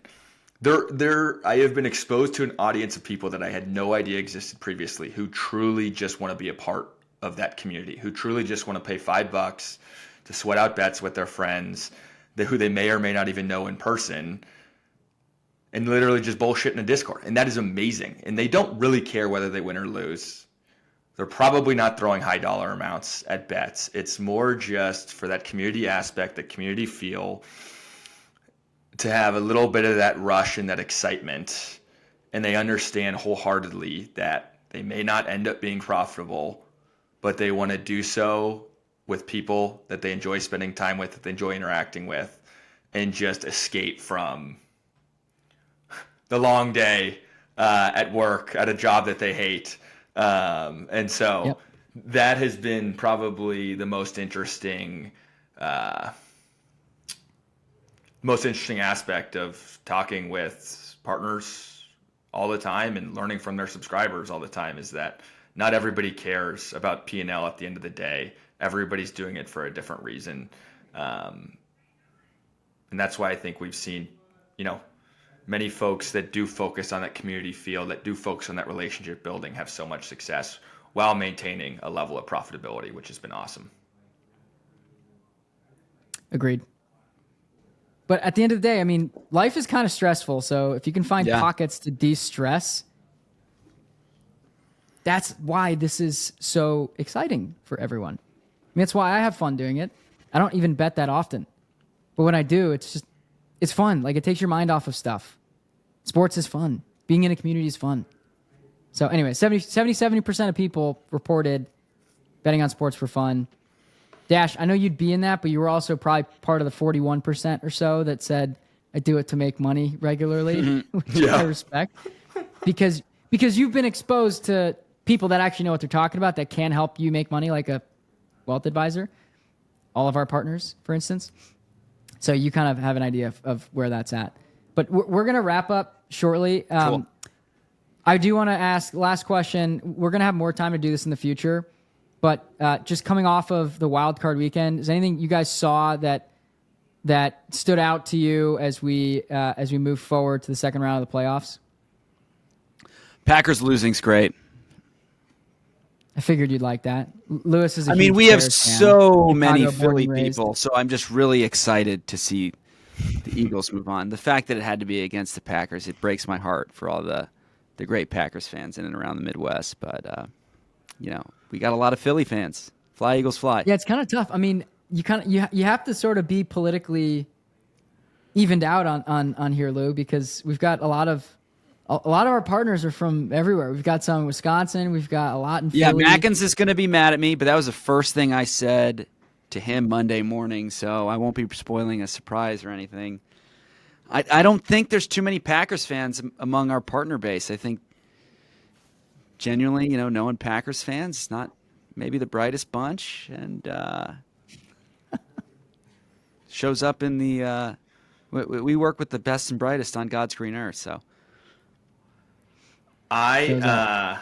I have been exposed to an audience of people that I had no idea existed previously who truly just want to be a part of that community, who truly just want to pay $5 to sweat out bets with their friends who they may or may not even know in person, and literally just bullshit in a Discord. And that is amazing. And they don't really care whether they win or lose. They're probably not throwing high dollar amounts at bets. It's more just for that community aspect, that community feel, to have a little bit of that rush and that excitement. And they understand wholeheartedly that they may not end up being profitable, but they want to do so with people that they enjoy spending time with, that they enjoy interacting with, and just escape from the long day at work, at a job that they hate. And so that has been probably the most interesting aspect of talking with partners all the time and learning from their subscribers all the time, is that not everybody cares about P&L at the end of the day. Everybody's doing it for a different reason. And that's why I think we've seen, many folks that do focus on that community feel, that do focus on that relationship building, have so much success while maintaining a level of profitability, which has been awesome. Agreed. But at the end of the day, I mean, life is kind of stressful. So if you can find pockets to de-stress, that's why this is so exciting for everyone. I mean, that's why I have fun doing it. I don't even bet that often. But when I do, it's fun. Like, it takes your mind off of stuff. Sports is fun. Being in a community is fun. So anyway, 70% of people reported betting on sports for fun. Dash, I know you'd be in that, but you were also probably part of the 41% or so that said, I do it to make money regularly, which I respect. Because you've been exposed to people that actually know what they're talking about, that can help you make money, like a wealth advisor. All of our partners, for instance. So you kind of have an idea of where that's at. But we're going to wrap up shortly. Cool. I do want to ask, last question. We're going to have more time to do this in the future. But just coming off of the wild card weekend, is anything you guys saw that stood out to you as we move forward to the second round of the playoffs? Packers losing's great. I figured you'd like that. Lewis is a I mean, huge we have Bears fan. so many Chicago born Philly and raised. people, so I'm just really excited to see the Eagles move on. The fact that it had to be against the Packers, it breaks my heart for all the great Packers fans in and around the Midwest. But, we got a lot of Philly fans. Fly, Eagles, fly. Yeah, it's kind of tough. I mean, you have to sort of be politically evened out on here, Lou, because we've got a lot of our partners are from everywhere. We've got some in Wisconsin. We've got a lot in Philly. Yeah, Mackins is going to be mad at me, but that was the first thing I said to him Monday morning, so I won't be spoiling a surprise or anything. I don't think there's too many Packers fans among our partner base. I think genuinely, knowing Packers fans, it's not maybe the brightest bunch, and shows up in the we work with the best and brightest on God's green earth, so. The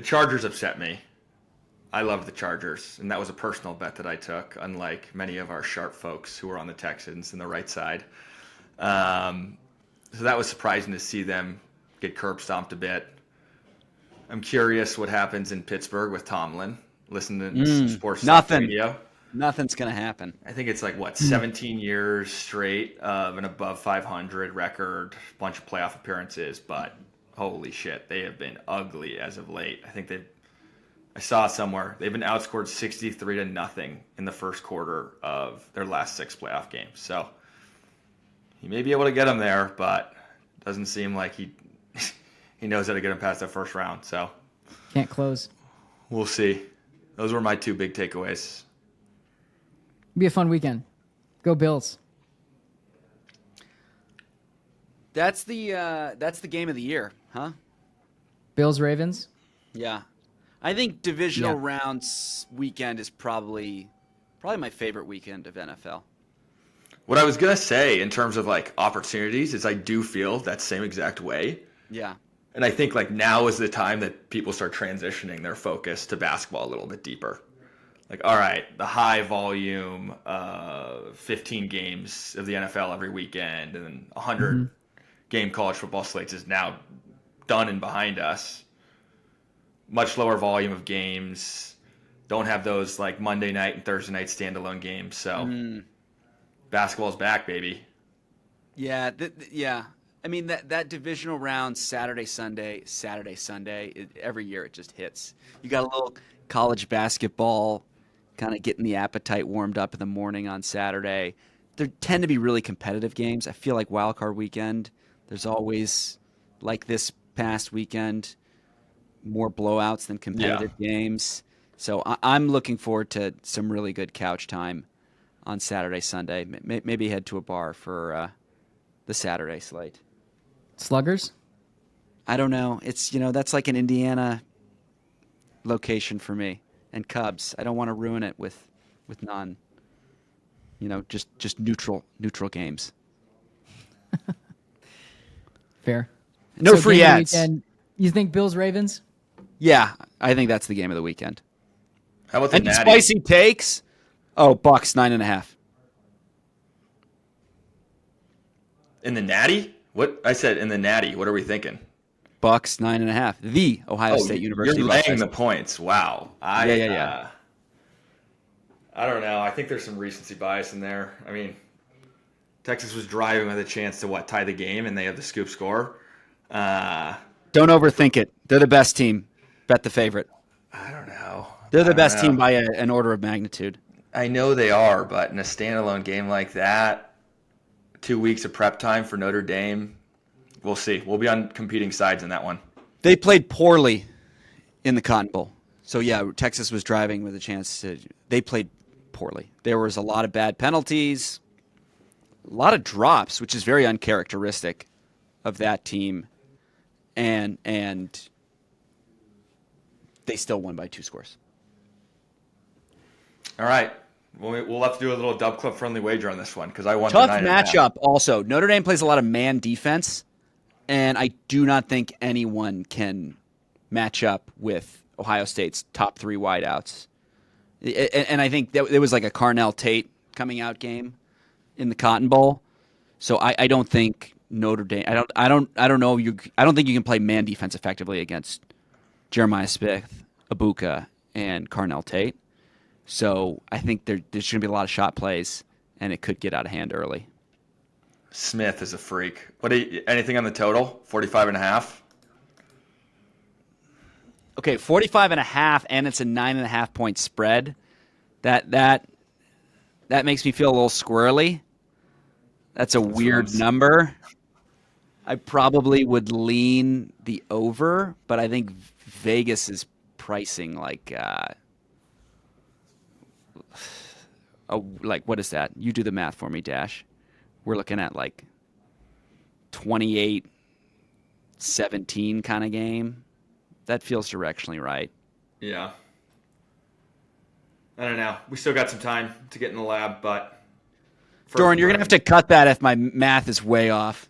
Chargers upset me. I love the Chargers, and that was a personal bet that I took, unlike many of our sharp folks who were on the Texans and the right side. So that was surprising to see them get curb stomped a bit. I'm curious what happens in Pittsburgh with Tomlin. Listen to sports radio. Nothing's going to happen. I think it's 17 years straight of an above 500 record, bunch of playoff appearances, but holy shit, they have been ugly as of late. I saw somewhere they've been outscored 63-0 in the first quarter of their last 6 playoff games. So he may be able to get them there, but it doesn't seem like he knows how to get them past that first round. So can't close. We'll see. Those were my 2 big takeaways. Be a fun weekend. Go Bills. That's the game of the year, huh? Bills Ravens. Yeah, I think divisional rounds weekend is probably my favorite weekend of NFL. What I was gonna say in terms of opportunities is I do feel that same exact way. Yeah. And I think now is the time that people start transitioning their focus to basketball a little bit deeper. All right, the high volume 15 games of the NFL every weekend and then 100 game college football slates is now done and behind us. Much lower volume of games. don't have those like Monday night and Thursday night standalone games. So basketball's back, baby. Yeah, yeah. I mean that divisional round Saturday Sunday. Every year it just hits. You got a little college basketball, kind of getting the appetite warmed up in the morning on Saturday. There tend to be really competitive games. I feel like Wild Card Weekend. There's always, like this past weekend, more blowouts than competitive games. So I'm looking forward to some really good couch time on Saturday, Sunday. Maybe head to a bar for the Saturday slate. Sluggers? I don't know. It's that's like an Indiana location for me, and Cubs. I don't want to ruin it with non. Just neutral games. Fair. No free ads. Weekend, you think Bills Ravens? Yeah, I think that's the game of the weekend. How about the Any Natty? spicy takes? Oh, Bucks 9.5. In the Natty? What I said in the Natty. What are we thinking? Bucks 9.5. The Ohio State University. You're laying Buckeyes. the points. Wow. Yeah. I don't know. I think there's some recency bias in there. I mean, Texas was driving with a chance to tie the game, and they have the scoop score. Don't overthink it. They're the best team. Bet the favorite. I don't know. They're the best team by an order of magnitude. I know they are, but in a standalone game like that, 2 weeks of prep time for Notre Dame, we'll see. We'll be on competing sides in that one. They played poorly in the Cotton Bowl. So, yeah, Texas was driving with a chance to – they played poorly. There was a lot of bad penalties, a lot of drops, which is very uncharacteristic of that team. And they still won by 2 scores. All right. We'll have to do a little DubClub friendly wager on this one because I want tough matchup. Also, Notre Dame plays a lot of man defense, and I do not think anyone can match up with Ohio State's top 3 wideouts. And I think that it was like a Carnell Tate coming out game in the Cotton Bowl. So I don't think Notre Dame. I don't know. I don't think you can play man defense effectively against Jeremiah Smith, Ibuka, and Carnell Tate. So I think there's going to be a lot of shot plays, and it could get out of hand early. Smith is a freak. Anything on the total? 45.5? Okay, 45.5, and it's a 9.5 point spread. That makes me feel a little squirrely. That's a weird number. I probably would lean the over, but I think Vegas is pricing like what is that? You do the math for me, Dash. We're looking at like 28-17 kind of game. That feels directionally right. Yeah. I don't know. We still got some time to get in the lab, but... Doran, you're going to have to cut that if my math is way off.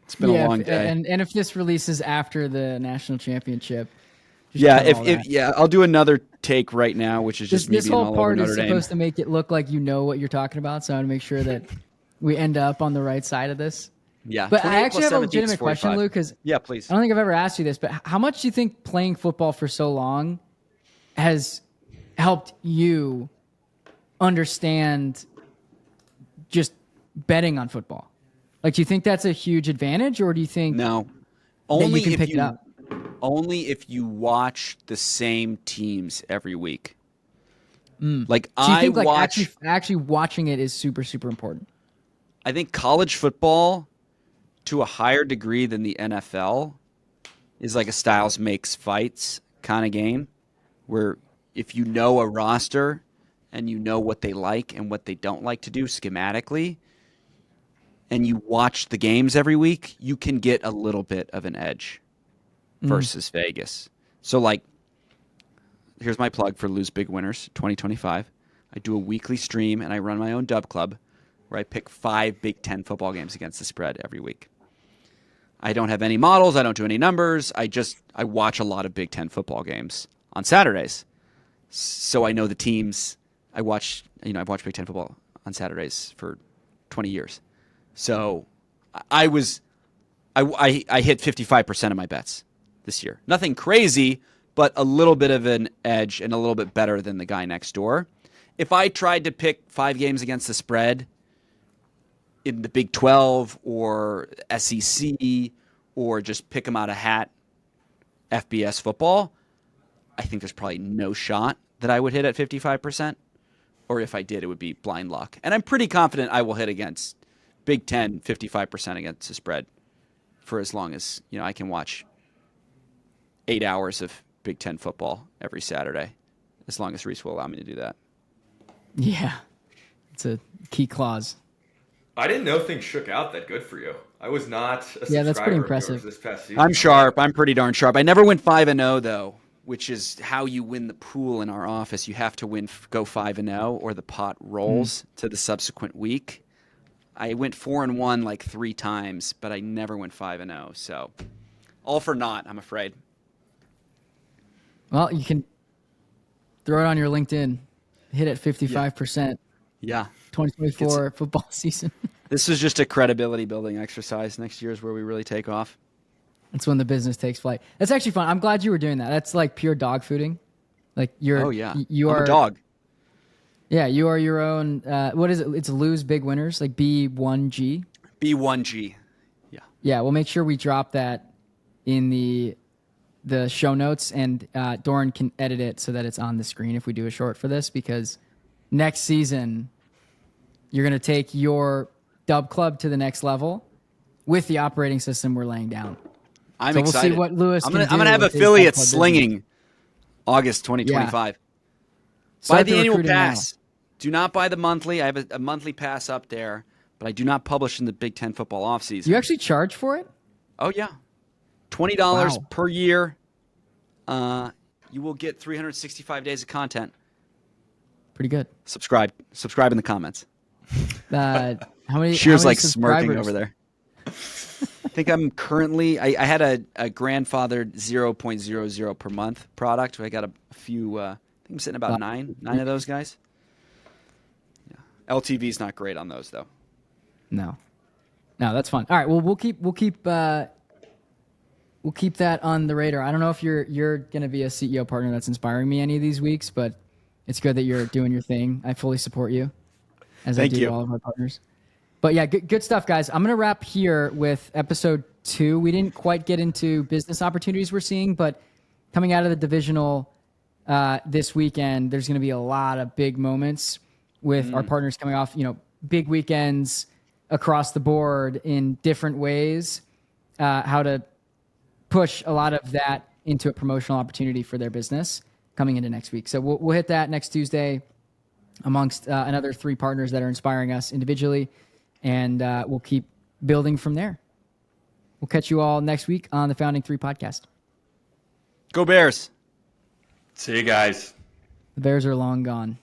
It's been a long day. And if this releases after the national championship... Yeah, I'll do another take right now, which is just me being all over Notre Dame. This whole part is supposed to make it look like you know what you're talking about, so I want to make sure that we end up on the right side of this. Yeah, but I actually have a legitimate question, Luke, because please. I don't think I've ever asked you this, but how much do you think playing football for so long has helped you understand just betting on football? Like, do you think that's a huge advantage, or do you think no? Only you can pick it up. Only if you watch the same teams every week. Like so you think actually watching it is super, super important? I think college football, to a higher degree than the NFL, is like a styles makes fights kind of game, where if you know a roster and you know what they like and what they don't like to do schematically, and you watch the games every week, you can get a little bit of an edge versus Vegas. So, like, here's my plug for Lose Big Winners 2025. I do a weekly stream, and I run my own DubClub, where I pick 5 Big Ten football games against the spread every week. I don't have any models. I don't do any numbers. I watch a lot of Big Ten football games on Saturdays. So I know the teams. I've watched Big Ten football on Saturdays for 20 years. So I hit 55% of my bets this year. Nothing crazy, but a little bit of an edge and a little bit better than the guy next door. If I tried to pick 5 games against the spread in the Big 12 or SEC or just pick them out of hat FBS football, I think there's probably no shot that I would hit at 55%. Or if I did, it would be blind luck. And I'm pretty confident I will hit against Big 10 55% against the spread for as long as I can watch 8 hours of Big 10 football every Saturday, as long as Reese will allow me to do that. Yeah, it's a key clause. I didn't know things shook out that good for you. I was not a subscriber Yeah, that's pretty of yours impressive. this past season. I'm sharp. I'm pretty darn sharp. I never went 5-0 though, which is how you win the pool in our office. You have to go 5-0, or the pot rolls to the subsequent week. I went 4-1 like 3 times, but I never went 5-0. So all for naught, I'm afraid. Well, you can throw it on your LinkedIn. Hit at 55%. Yeah. 2024 football season. This is just a credibility building exercise. Next year is where we really take off. That's when the business takes flight. That's actually fun. I'm glad you were doing that. That's like pure dog fooding. Like you're. Oh yeah. You I'm are a dog. Yeah, you are your own. What is it? It's lose big winners. Like B1G. B1G. Yeah. Yeah, we'll make sure we drop that in the show notes, and Doran can edit it so that it's on the screen if we do a short for this, because next season you're going to take your DubClub to the next level with the operating system we're laying down. I'm so excited. We'll see what Lewis I'm can gonna have with his affiliates DubClub slinging business. August 2025. Buy Start the annual recruiting pass. Do not buy the monthly. I have a monthly pass up there, but I do not publish in the Big Ten football offseason. You actually charge for it? Oh yeah, $20 Wow. per year. You will get 365 days of content. Pretty good. Subscribe in the comments. How many? Shear's how many like smirking subscribers? over there. I think I'm currently. I had a grandfathered 0.00 per month product. I got a few. I think I'm sitting about nine of those guys. Yeah. LTV's not great on those though. No, that's fun. All right. Well, we'll keep that on the radar. I don't know if you're going to be a CEO partner that's inspiring me any of these weeks, but it's good that you're doing your thing. I fully support you, as I do all of our partners. But yeah, good stuff, guys. I'm going to wrap here with episode 2. We didn't quite get into business opportunities we're seeing, but coming out of the divisional this weekend, there's going to be a lot of big moments with our partners coming off, big weekends across the board in different ways, how to push a lot of that into a promotional opportunity for their business coming into next week. So we'll hit that next Tuesday amongst another 3 partners that are inspiring us individually, and we'll keep building from there. We'll catch you all next week on the Founding 3 podcast. Go Bears. See you guys. The Bears are long gone.